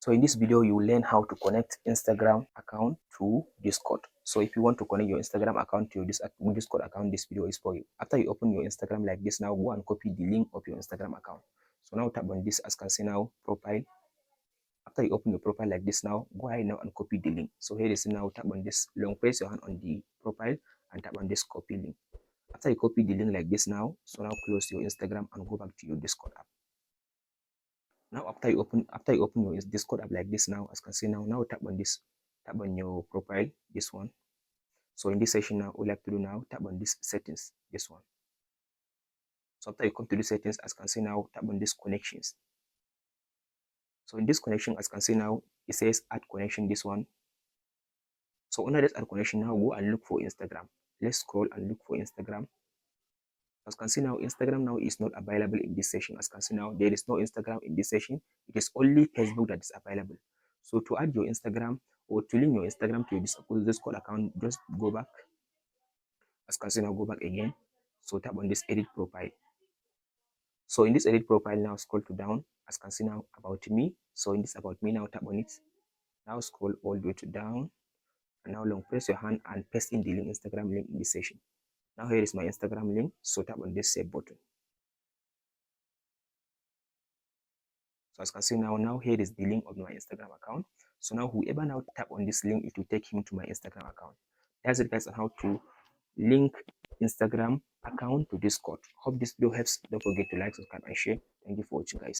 So in this video, you will learn how to connect Instagram account to Discord. So if you want to connect your Instagram account to your Discord account, this video is for you. After you open your Instagram like this, now go and copy the link of your Instagram account. So now tap on this, as you can see now, profile. After you open your profile like this, now go ahead now and copy the link. So here is now, tap on this, long press your hand on the profile and tap on this copy link. After you copy the link like this now, so now close your Instagram and go back to your Discord app. Now after you open your Discord app like this, now as you can see now tap on this, tap on your profile, this one. So in this section now, all you have to do now, tap on this settings, this one. So after you come to the settings, as you can see now, tap on this connections. So in this connection, as you can see now, it says add connection, this one. So under this add connection now, go and look for Instagram. Let's scroll and look for Instagram. As you can see now, Instagram now is not available in this session. As you can see now, there is no Instagram in this session. It is only Facebook that is available. So to add your Instagram or to link your Instagram to your Discord account, just go back. As you can see now, go back again. So tap on this edit profile. So in this edit profile now, scroll to down. As you can see now, about me. So in this about me now, tap on it. Now scroll all the way to down. And now long press your hand and paste in the link, Instagram link in this session. Now here is my Instagram link. So tap on this save button. So as you can see now here is the link of my Instagram account. So now whoever now tap on this link, it will take him to my Instagram account. That's it guys on how to link Instagram account to Discord. Hope this video helps. Don't forget to like, subscribe and share. Thank you for watching guys.